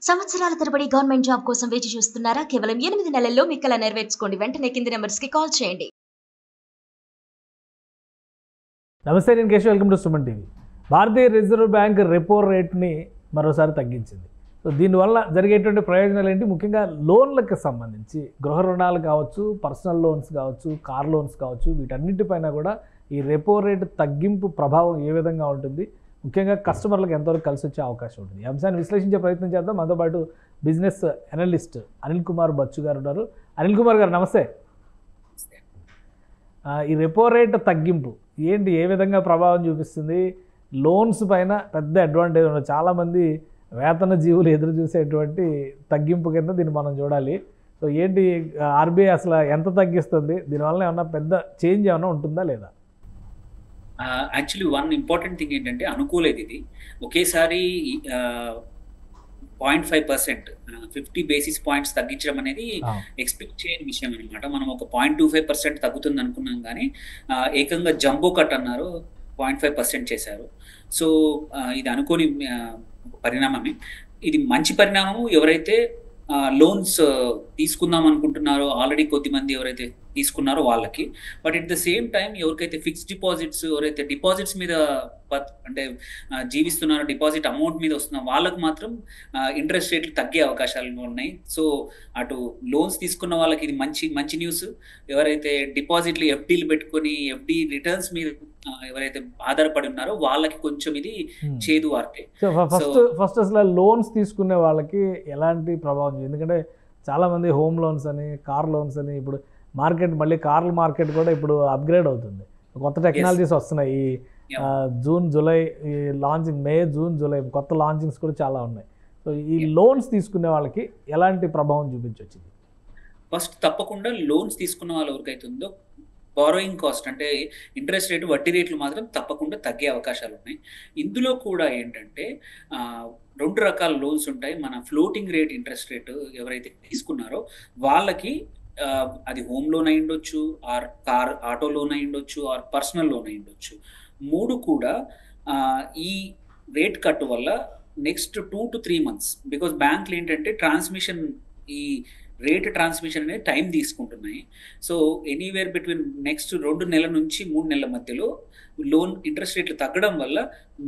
సంవత్సరాల తరబడి government job కోసం వేచి చూస్తున్నారా? కేవలం 8 నెలల్లో మీ కల నెరవేర్చుకోండి. వెంటనే కింది నెంబర్స్‌కి కాల్ చేయండి. నమస్తే, నేను Keshav. Welcome to Suman TV. భారతీయ రిజర్వ్ బ్యాంక్ రెపో రేట్ని మరోసారి తగ్గించింది. సో దీనివల్ల జరిగేటువంటి ప్రయోజనాలు ఏంటి? ముఖ్యంగా లోన్లకు సంబంధించి గృహ రుణాలు కావచ్చు, పర్సనల్ లోన్స్ కావచ్చు, కార్ లోన్స్ కావచ్చు, వీటన్నిటిపైన కూడా ఈ రెపో రేటు తగ్గింపు ప్రభావం ఏ విధంగా ఉంటుంది, ముఖ్యంగా కస్టమర్లకు ఎంతవరకు కలిసి వచ్చే అవకాశం ఉంటుంది, ఈ అంశాన్ని విశ్లేషించే ప్రయత్నం చేద్దాం. మనతో పాటు బిజినెస్ అనలిస్ట్ అనిల్ కుమార్ బచ్చు గారు ఉన్నారు. అనిల్ కుమార్ గారు నమస్తే. ఈ రెపో రేట్ తగ్గింపు ఏంటి, ఏ విధంగా ప్రభావం చూపిస్తుంది? లోన్స్ పైన పెద్ద అడ్వాంటేజ్ ఉంది. చాలామంది వేతన జీవులు ఎదురు చూసేటువంటి తగ్గింపు కింద దీన్ని మనం చూడాలి. సో ఏంటి, ఆర్బీఐ అసలు ఎంత తగ్గిస్తుంది? దీనివల్ల ఏమన్నా పెద్ద చేంజ్ ఏమైనా ఉంటుందా లేదా? యాక్చువల్లీ వన్ ఇంపార్టెంట్ థింగ్ ఏంటంటే అనుకోలేదు ఇది. ఒకేసారి 0.5% 50 బేసిస్ పాయింట్స్ తగ్గించడం అనేది ఎక్స్పెక్ట్ చేయని విషయం అనమాట. మనం ఒక 0.25% తగ్గుతుంది అనుకున్నాం, కానీ ఏకంగా జంబో కట్ అన్నారు, 0.5% చేశారు. సో ఇది అనుకోని పరిణామమే. ఇది మంచి పరిణామము. ఎవరైతే లోన్స్ తీసుకుందాం అనుకుంటున్నారో, ఆల్రెడీ కొద్దిమంది ఎవరైతే తీసుకున్నారో వాళ్ళకి. But at the same time ఎవరికైతే ఫిక్స్డ్ డిపాజిట్స్, ఎవరైతే డిపాజిట్స్ మీద అంటే జీవిస్తున్నారో, డిపాజిట్ అమౌంట్ మీద వస్తున్న వాళ్ళకు మాత్రం ఇంట్రెస్ట్ రేట్లు తగ్గే అవకాశాలు ఉన్నాయి. సో అటు లోన్స్ తీసుకున్న వాళ్ళకి ఇది మంచి న్యూస్. ఎవరైతే డిపాజిట్లు ఎఫ్డీలు పెట్టుకొని ఎఫ్డీ రిటర్న్స్ మీద ఎవరైతే ఆధారపడి ఉన్నారో వాళ్ళకి కొంచెం ఇది చేదు వార్తే. ఫస్ట్ అసలు లోన్స్ తీసుకునే వాళ్ళకి ఎలాంటి ప్రభావం? ఎందుకంటే చాలామంది హోమ్ లోన్స్ అని, కార్ లోన్స్ అని, ఇప్పుడు మళ్ళీ కార్ల మార్కెట్ కూడా ఇప్పుడు అప్గ్రేడ్ అవుతుంది. కొత్త టెక్నాలజీస్ వస్తున్నాయి. ఈ జూన్ జూలై ఈ లాంచింగ్, మే జూన్ జూలై కొత్త లాంచింగ్స్ కూడా చాలా ఉన్నాయి. సో ఈ లోన్స్ తీసుకునే వాళ్ళకి ఎలాంటి ప్రభావం చూపించవచ్చు? ఫస్ట్ తప్పకుండా లోన్స్ తీసుకున్న వాళ్ళు ఎవరికైతే ఉందో బారోయింగ్ కాస్ట్ అంటే ఇంట్రెస్ట్ రేటు, వడ్డీ రేట్లు మాత్రం తప్పకుండా తగ్గే అవకాశాలు ఉన్నాయి. ఇందులో కూడా ఏంటంటే 2 రకాల లోన్స్ ఉంటాయి. మన ఫ్లోటింగ్ రేట్ ఇంట్రెస్ట్ రేటు ఎవరైతే తీసుకున్నారో వాళ్ళకి అది హోమ్ లోన్ అయి ఉండొచ్చు, ఆర్ కార్ ఆటో లోన్ అయి ఉండొచ్చు, ఆర్ పర్సనల్ లోన్ అయి ఉండొచ్చు. 3 కూడా ఈ రేట్ కట్ వల్ల నెక్స్ట్ 2 to 3 months, బికాస్ బ్యాంకులు ఏంటంటే ట్రాన్స్మిషన్, ఈ రేట్ ట్రాన్స్మిషన్ అనేది టైం తీసుకుంటున్నాయి. సో ఎనీవేర్ బిట్వీన్ నెక్స్ట్ 2 నెలల నుంచి 3 నెలల మధ్యలో లోన్ ఇంట్రెస్ట్ రేట్లు తగ్గడం వల్ల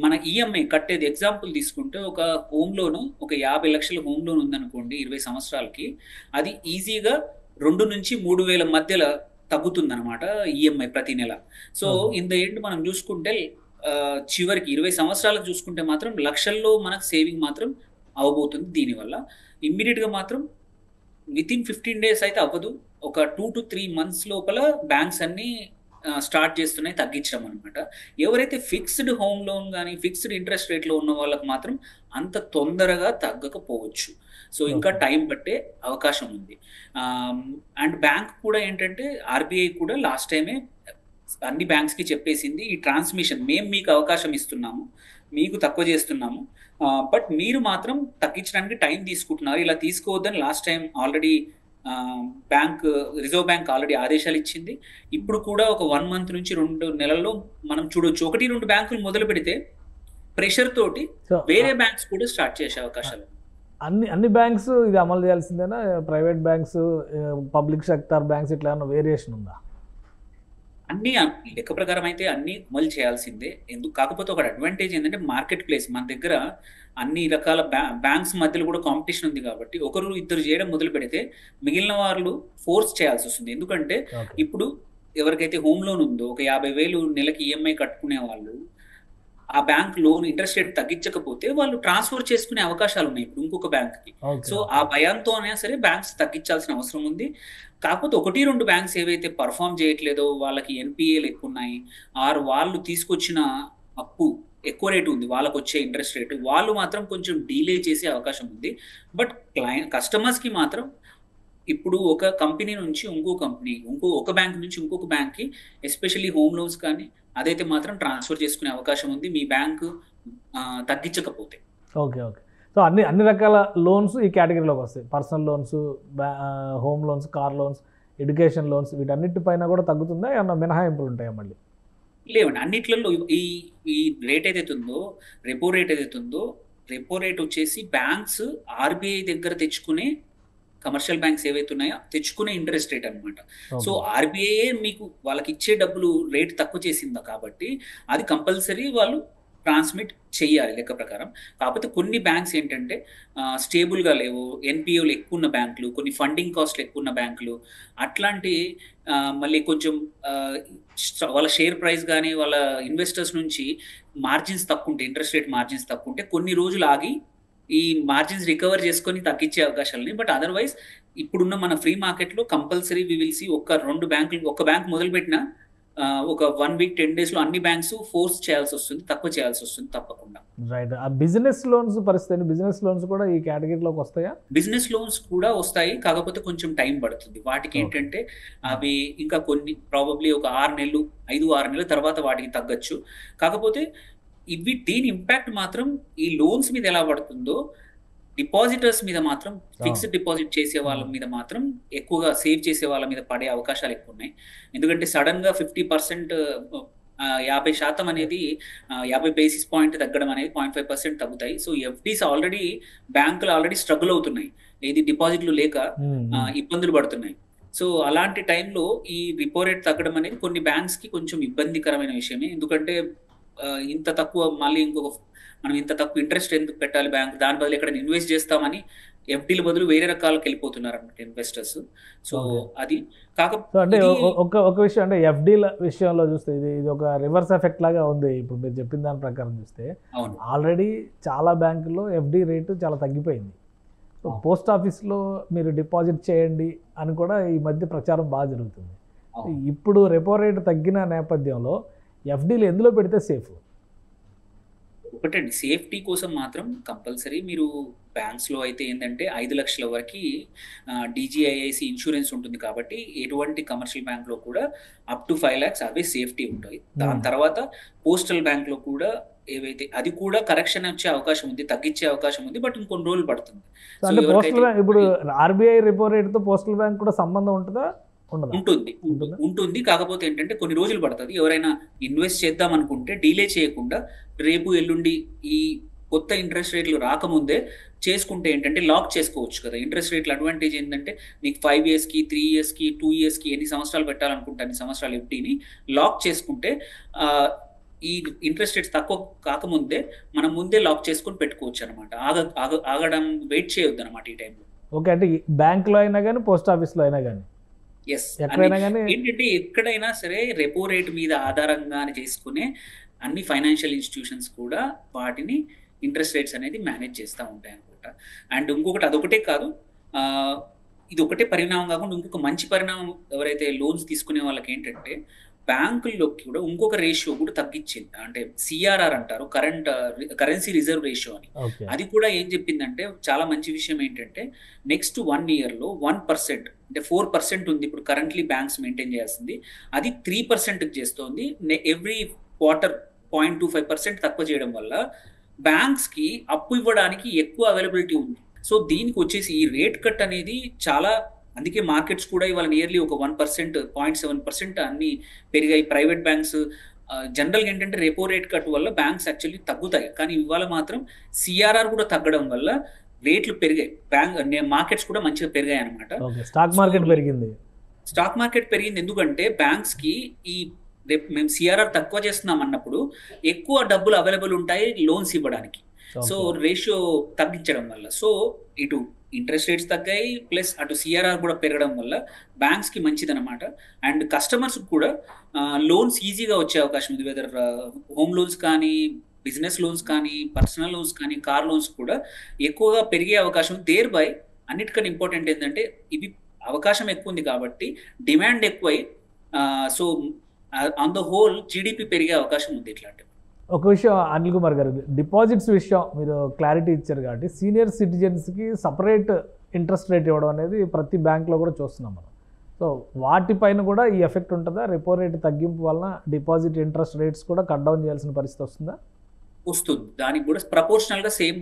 మన ఈఎంఐ కట్టేది, ఎగ్జాంపుల్ తీసుకుంటే ఒక హోమ్ లోను, ఒక 50 లక్షల హోమ్ లోన్ ఉందనుకోండి 20 సంవత్సరాలకి, అది ఈజీగా 2 నుంచి 3,000 మధ్యలో తగ్గుతుంది అనమాట ఈఎంఐ ప్రతి నెల. సో ఇన్ ద ఎండ్ మనం చూసుకుంటే చివరికి 20 సంవత్సరాలకు చూసుకుంటే మాత్రం లక్షల్లో మనకు సేవింగ్ మాత్రం అవబోతుంది. దీనివల్ల ఇమ్మీడియట్గా మాత్రం వితిన్ 15 days అయితే అవ్వదు, ఒక 2 to 3 months లోపల బ్యాంక్స్ అన్ని స్టార్ట్ చేస్తున్నాయి తగ్గించడం అనమాట. ఎవరైతే ఫిక్స్డ్ హోమ్ లోన్ కానీ ఫిక్స్డ్ ఇంట్రెస్ట్ రేట్లో ఉన్న వాళ్ళకి మాత్రం అంత తొందరగా తగ్గకపోవచ్చు. సో ఇంకా టైం పట్టే అవకాశం ఉంది. అండ్ బ్యాంక్ కూడా ఏంటంటే, ఆర్బీఐ కూడా లాస్ట్ టైమే అన్ని బ్యాంక్స్కి చెప్పేసింది, ఈ ట్రాన్స్మిషన్ మేము మీకు అవకాశం ఇస్తున్నాము, మీకు తక్కువ చేస్తున్నాము, బట్ మీరు మాత్రం తగ్గించడానికి టైం తీసుకుంటున్నారు, ఇలా తీసుకోవద్దని last time already reserve bank already ఆదేశాలు ఇచ్చింది. ఇప్పుడు కూడా ఒక 1 month నుంచి 2 నెలల్లో మనం చూడొచ్చు, 1-2 బ్యాంకులు మొదలు పెడితే ప్రెషర్ తోటి వేరే బ్యాంక్స్ కూడా స్టార్ట్ చేసే అవకాశాలు. అన్ని బ్యాంక్స్ ఇది అమలు చేయాల్సిందేనా? Private banks, public sector banks ఇట్లా ఏమన్నా వేరియేషన్ ఉందా? అన్ని లెక్క ప్రకారం అయితే అన్ని అమలు చేయాల్సిందే. కాకపోతే ఒక అడ్వాంటేజ్ ఏంటంటే, మార్కెట్ ప్లేస్ మన దగ్గర అన్ని రకాల బ్యాంక్స్ మధ్యలో కూడా కాంపిటీషన్ ఉంది కాబట్టి 1-2 చేయడం మొదలు పెడితే మిగిలిన వాళ్ళు ఫోర్స్ చేయాల్సి వస్తుంది. ఎందుకంటే ఇప్పుడు ఎవరికైతే హోమ్ లోన్ ఉందో, ఒక 50,000 నెలకి ఈఎంఐ కట్టుకునే వాళ్ళు, ఆ బ్యాంక్ లోన్ ఇంట్రెస్ట్ రేట్ తగ్గించకపోతే వాళ్ళు ట్రాన్స్ఫర్ చేసుకునే అవకాశాలు ఉన్నాయి ఇప్పుడు ఇంకొక బ్యాంక్కి. సో ఆ భయంతో అయినా సరే బ్యాంక్స్ తగ్గించాల్సిన అవసరం ఉంది. కాకపోతే 1-2 బ్యాంక్స్ ఏవైతే పర్ఫామ్ చేయట్లేదో, వాళ్ళకి ఎన్పిఏలు ఎక్కువ ఉన్నాయి, ఆర్ వాళ్ళు తీసుకొచ్చిన అప్పు ఎక్కువ రేటు ఉంది, వాళ్ళకు వచ్చే ఇంట్రెస్ట్ రేటు, వాళ్ళు మాత్రం కొంచెం డీలే చేసే అవకాశం ఉంది. బట్ కస్టమర్స్కి మాత్రం ఇప్పుడు ఒక కంపెనీ నుంచి ఒక బ్యాంక్ నుంచి ఇంకొక బ్యాంక్కి, ఎస్పెషల్లీ హోమ్ లోన్స్ కానీ అదైతే మాత్రం ట్రాన్స్ఫర్ చేసుకునే అవకాశం ఉంది మీ బ్యాంకు తగ్గించకపోతే. ఓకే. సో అన్ని రకాల లోన్స్ ఈ కేటగిరీలోకి వస్తాయి. Personal loans, home loans, car loans, education loans, వీటన్నిటిపైన కూడా తగ్గుతుందా? ఏమన్నా మినహాయింపులు ఉంటాయా మళ్ళీ? లేవండి, అన్నిట్లలో ఈ రేట్ ఏదైతే ఉందో, రెపో రేట్ ఏదైతే ఉందో రెపో రేట్ వచ్చేసి బ్యాంక్స్ ఆర్బీఐ దగ్గర తెచ్చుకునే కమర్షియల్ బ్యాంక్స్ ఏవైతే ఉన్నాయో తెచ్చుకునే ఇంట్రెస్ట్ రేట్ అనమాట. సో ఆర్బీఐ మీకు వాళ్ళకి ఇచ్చే డబ్బులు రేట్ తక్కువ చేసిందా కాబట్టి అది కంపల్సరీ వాళ్ళు ట్రాన్స్మిట్ చెయ్యాలి లెక్క ప్రకారం. కాకపోతే కొన్ని బ్యాంక్స్ ఏంటంటే స్టేబుల్గా లేవు, ఎన్పిఓలు ఎక్కువ ఉన్న బ్యాంకులు, కొన్ని ఫండింగ్ కాస్ట్లు ఎక్కువ ఉన్న బ్యాంకులు, అట్లాంటి మళ్ళీ కొంచెం వాళ్ళ షేర్ ప్రైస్ కానీ వాళ్ళ ఇన్వెస్టర్స్ నుంచి మార్జిన్స్ తక్కువ ఉంటే, ఇంట్రెస్ట్ రేట్ మార్జిన్స్ తక్కువ ఉంటే కొన్ని రోజులు ఆగి ఈ మార్జిన్స్ రికవర్ చేసుకొని తగ్గించే అవకాశాలని. బట్ అదర్వైజ్ ఇప్పుడున్న మన ఫ్రీ మార్కెట్లో కంపల్సరీ వి విల్ సి ఒక బ్యాంక్ మొదలుపెట్టినా ఒక 1 వీక్ 10 days లో అన్ని బ్యాంక్స్ ఫోర్స్ చేయాల్సి వస్తుంది, తక్కువ చేయాల్సి వస్తుంది తప్పకుండా. రైట్. ఆ బిజినెస్ లోన్స్ పరిస్థితి, బిజినెస్ లోన్స్ కూడా ఈ కేటగిరీలోకి వస్తాయా? బిజినెస్ లోన్స్ కూడా వస్తాయి, కాకపోతే కొంచెం టైం పడుతుంది. వాటికి ఏంటంటే అవి ఇంకా కొన్ని ప్రాబబ్లీ ఒక 5-6 నెలల తర్వాత వాటికి తగ్గచ్చు. కాకపోతే దీని ఇంపాక్ట్ మాత్రం ఈ లోన్స్ మీద ఎలా పడుతుందో డిపాజిటర్స్ మీద మాత్రం, ఫిక్స్డ్ డిపాజిట్ చేసే వాళ్ళ మీద మాత్రం, ఎక్కువగా సేవ్ చేసే వాళ్ళ మీద పడే అవకాశాలు ఎక్కువ ఉన్నాయి. ఎందుకంటే సడన్ గా 50%, 50% అనేది 50 basis point తగ్గడం అనేది 0.5% తగ్గుతాయి. సో ఎఫ్డీస్ ఆల్రెడీ బ్యాంకులు ఆల్రెడీ స్ట్రగుల్ అవుతున్నాయి, ఇది డిపాజిట్లు లేక ఇబ్బందులు పడుతున్నాయి. సో అలాంటి టైంలో ఈ రిపో రేట్ తగ్గడం అనేది కొన్ని బ్యాంక్స్ కి కొంచెం ఇబ్బందికరమైన విషయమే. ఎందుకంటే ఇంత తక్కువ, మళ్ళీ మనం ఇంత తక్కువ ఇంట్రెస్ట్ ఎందుకు పెట్టాలి బ్యాంక్, దాని బదులు ఎక్కడ ఇన్వెస్ట్ చేస్తామని ఎఫ్డీల బదులు వేరే రకాలకు వెళ్ళిపోతున్నారు అన్నమాట ఇన్వెస్టర్స్. సో అది అంటే ఒక విషయం, అంటే ఎఫ్డీల విషయంలో చూస్తే ఇది ఒక రివర్స్ ఎఫెక్ట్ లాగా ఉంది. ఇప్పుడు మీరు చెప్పిన దాని ప్రకారం చూస్తే ఆల్రెడీ చాలా బ్యాంకుల్లో ఎఫ్డీ రేటు చాలా తగ్గిపోయింది. సో పోస్ట్ ఆఫీస్లో మీరు డిపాజిట్ చేయండి అని కూడా ఈ మధ్య ప్రచారం బాగా జరుగుతుంది. ఇప్పుడు రెపో రేటు తగ్గిన నేపథ్యంలో ఎఫ్డీలు ఎందులో పెడితే సేఫ్? ఒకటండి, సేఫ్టీ కోసం మాత్రం కంపల్సరీ మీరు బ్యాంక్స్లో అయితే ఏంటంటే 5 లక్షల వరకు DGIIC ఇన్సూరెన్స్ ఉంటుంది కాబట్టి ఎటువంటి కమర్షియల్ బ్యాంక్లో కూడా up to 5 lakhs away safety ఉంటాయి. దాని తర్వాత పోస్టల్ బ్యాంక్లో కూడా ఏవైతే, అది కూడా కరెక్షన్ వచ్చే అవకాశం ఉంది, తగ్గించే అవకాశం ఉంది, బట్ ఇంకొన్ని రోజులు పడుతుంది. ఇప్పుడు ఆర్బీఐ రెపో రేటుతో పోస్టల్ బ్యాంక్ కూడా సంబంధం ఉంటుందా? ఉంటుంది. కాకపోతే ఏంటంటే కొన్ని రోజులు పడుతుంది. ఎవరైనా ఇన్వెస్ట్ చేద్దాం అనుకుంటే డిలే చేయకుండా రేపు ఎల్లుండి ఈ కొత్త ఇంట్రెస్ట్ రేట్లు రాకముందే చేసుకుంటే ఏంటంటే లాక్ చేసుకోవచ్చు కదా. ఇంట్రెస్ట్ రేట్ల అడ్వాంటేజ్ ఏంటంటే మీకు 5 yearsకి 3 yearsకి 2 yearsకి ఎన్ని సంవత్సరాలు పెట్టాలనుకుంటే అన్ని సంవత్సరాలు ఎఫ్డీని లాక్ చేసుకుంటే ఈ ఇంట్రెస్ట్ రేట్స్ తక్కువ కాకముందే మనం ముందే లాక్ చేసుకొని పెట్టుకోవచ్చు అనమాట. ఆగడం వెయిట్ చేయొద్దు అనమాట ఈ టైంలో. ఓకే, అంటే బ్యాంక్లో అయినా కానీ పోస్ట్ ఆఫీస్లో అయినా కానీ ఏంటంటే ఎక్కడైనా సరే రెపో రేట్ మీద ఆధారంగా చేసుకునే అన్ని ఫైనాన్షియల్ ఇన్స్టిట్యూషన్స్ కూడా వాటిని ఇంట్రెస్ట్ రేట్స్ అనేది మేనేజ్ చేస్తూ ఉంటాయి అనమాట. అండ్ ఇంకొకటి అదొకటే కాదు, ఇది ఒకటే పరిణామం కాకుండా ఇంకొక మంచి పరిణామం ఎవరైతే లోన్స్ తీసుకునే వాళ్ళకి ఏంటంటే బ్యాంకుల్లోకి కూడా ఇంకొక రేషియో కూడా తగ్గించింది. అంటే CRR అంటారు, కరెన్సీ రిజర్వ్ రేషియో అని. అది కూడా ఏం చెప్పిందంటే చాలా మంచి విషయం ఏంటంటే నెక్స్ట్ 1 yearలో 1%, అంటే 4% ఉంది ఇప్పుడు కరెంట్లీ బ్యాంక్స్ మెయింటైన్ చేయాల్సింది, అది 3% చేస్తోంది. ఎవ్రీ క్వార్టర్ 0.25% తక్కువ చేయడం వల్ల బ్యాంక్స్కి అప్పు ఇవ్వడానికి ఎక్కువ అవైలబిలిటీ ఉంది. సో దీనికి వచ్చేసి ఈ రేట్ కట్ అనేది చాలా, అందుకే మార్కెట్స్ కూడా ఇవాళ నియర్లీ ఒక 1%, 0.7% అన్ని పెరిగాయి. ప్రైవేట్ బ్యాంక్స్ జనరల్గా ఏంటంటే రెపో రేట్ కట్ వల్ల బ్యాంక్స్ యాక్చువల్లీ తగ్గుతాయి, కానీ ఇవాళ మాత్రం CRR కూడా తగ్గడం వల్ల రేట్లు పెరిగాయి, మార్కెట్స్ కూడా మంచిగా పెరిగాయి అనమాట. స్టాక్ మార్కెట్ పెరిగింది ఎందుకంటే బ్యాంక్స్కి మేము CRR తక్కువ చేస్తున్నాం అన్నప్పుడు ఎక్కువ డబ్బులు అవైలబుల్ ఉంటాయి లోన్స్ ఇవ్వడానికి. సో రేషియో తగ్గించడం వల్ల సో ఇటు ఇంట్రెస్ట్ రేట్స్ తగ్గాయి, ప్లస్ అటు CRR కూడా పెరగడం వల్ల బ్యాంక్స్కి మంచిదన్నమాట. అండ్ కస్టమర్స్ కూడా లోన్స్ ఈజీగా వచ్చే అవకాశం ఉంది. వెదర్ హోమ్ లోన్స్ కానీ, బిజినెస్ లోన్స్ కానీ, పర్సనల్ లోన్స్ కానీ, కార్ లోన్స్ కూడా ఎక్కువగా పెరిగే అవకాశం. దేర్ బై అన్నిటికన్నా ఇంపార్టెంట్ ఏంటంటే ఇవి అవకాశం ఎక్కువ ఉంది కాబట్టి డిమాండ్ ఎక్కువై so on the whole GDP పెరిగే అవకాశం ఉంది. ఇట్లాంటి ఒక విషయం అనిల్ కుమార్ గారు, డిపాజిట్స్ విషయం మీరు క్లారిటీ ఇచ్చారు కాబట్టి సీనియర్ సిటిజన్స్కి సపరేట్ ఇంట్రెస్ట్ రేట్ ఇవ్వడం అనేది ప్రతి బ్యాంక్లో కూడా చూస్తున్నాం మనం. సో వాటిపైన కూడా ఈ ఎఫెక్ట్ ఉంటుందా? రెపో రేట్ తగ్గింపు వలన డిపాజిట్ ఇంట్రెస్ట్ రేట్స్ కూడా కట్ డౌన్ చేయాల్సిన పరిస్థితి వస్తుందా? వస్తుంది. దానికి కూడా ప్రపోర్షనల్గా సేమ్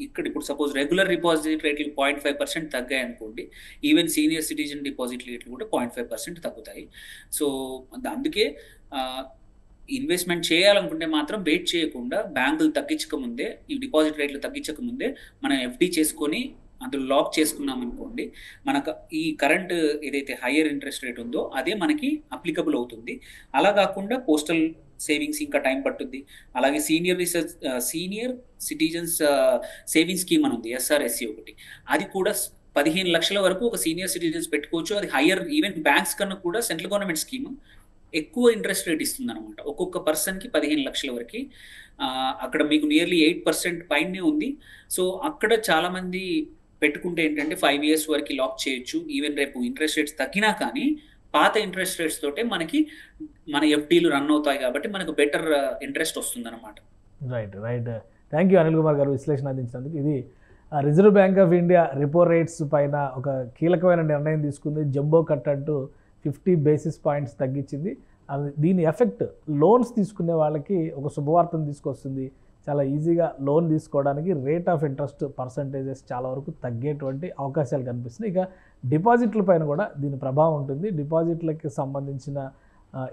ఇక్కడ ఇప్పుడు సపోజ్ రెగ్యులర్ డిపాజిట్ రేట్లు 0.5% తగ్గాయి అనుకోండి, ఈవెన్ సీనియర్ సిటిజన్ డిపాజిట్ రేట్లు కూడా 0.5% తగ్గుతాయి. సో అందుకే ఇన్వెస్ట్మెంట్ చేయాలనుకుంటే మాత్రం వెయిట్ చేయకుండా బ్యాంకులు తగ్గించక ముందే, ఈ డిపాజిట్ రేట్లు తగ్గించక ముందే మనం ఎఫ్డి చేసుకొని అందులో లాక్ చేసుకున్నాం అనుకోండి, మనకు ఈ కరెంట్ ఏదైతే హయ్యర్ ఇంట్రెస్ట్ రేట్ ఉందో అదే మనకి అప్లికబుల్ అవుతుంది. అలా కాకుండా పోస్టల్ సేవింగ్స్ ఇంకా టైం పట్టుద్ది. అలాగే సీనియర్ సిటిజన్స్ సేవింగ్ స్కీమ్ అని ఉంది, SRSC ఒకటి. అది కూడా 15 లక్షల వరకు ఒక సీనియర్ సిటిజన్స్ పెట్టుకోవచ్చు. అది హయ్యర్, ఈవెన్ బ్యాంక్స్ కన్నా కూడా సెంట్రల్ గవర్నమెంట్ స్కీమ్ ఎక్కువ ఇంట్రెస్ట్ రేట్ ఇస్తుంది అనమాట. ఒక్కొక్క పర్సన్కి 15 లక్షల వరకు. అక్కడ మీకు నియర్లీ 8% పైనే ఉంది. సో అక్కడ చాలామంది పెట్టుకుంటే ఏంటంటే 5 years వరకు లాక్ చేయొచ్చు. ఈవెన్ రేపు ఇంట్రెస్ట్ రేట్స్ తగ్గినా కానీ పాత ఇంట్రెస్ట్ రేట్స్ తోటే మనకి మన ఎఫ్డీలు రన్ అవుతాయి కాబట్టి మనకు బెటర్ ఇంట్రెస్ట్ వస్తుంది అనమాట. Right. Thank you Anil Kumar గారు విశ్లేషణ అందించినందుకు. ఇది reserve bank of India repo rates పైన ఒక కీలకమైన నిర్ణయం తీసుకుంది. జంబో కట్ అంటూ 50 basis points తగ్గించింది. దీని ఎఫెక్ట్ లోన్స్ తీసుకునే వాళ్ళకి ఒక శుభవార్తను తీసుకొస్తుంది. చాలా ఈజీగా లోన్ తీసుకోవడానికి రేట్ ఆఫ్ ఇంట్రెస్ట్ పర్సంటేజెస్ చాలా వరకు తగ్గేటువంటి అవకాశాలు కనిపిస్తున్నాయి. ఇక డిపాజిట్ల పైన కూడా దీని ప్రభావం ఉంటుంది. డిపాజిట్లకి సంబంధించిన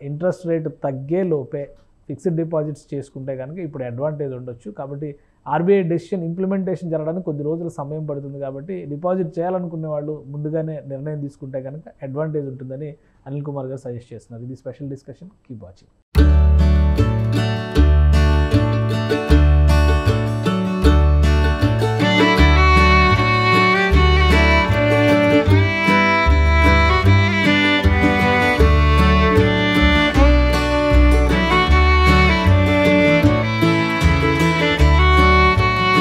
ఇంట్రెస్ట్ రేట్ తగ్గే లోపే ఫిక్స్డ్ డిపాజిట్స్ చేసుకుంటే కనుక ఇప్పుడు అడ్వాంటేజ్ ఉండొచ్చు. కాబట్టి ఆర్బీఐ డెసిషన్ ఇంప్లిమెంటేషన్ జరగడానికి కొద్ది రోజుల సమయం పడుతుంది. కాబట్టి డిపాజిట్ చేయాలనుకునే వాళ్ళు ముందుగానే నిర్ణయం తీసుకుంటే కనుక అడ్వాంటేజ్ ఉంటుందని అనిల్ కుమార్ గారు సజెస్ట్ చేస్తున్నారు. ఇది స్పెషల్ డిస్కషన్. Keep watching.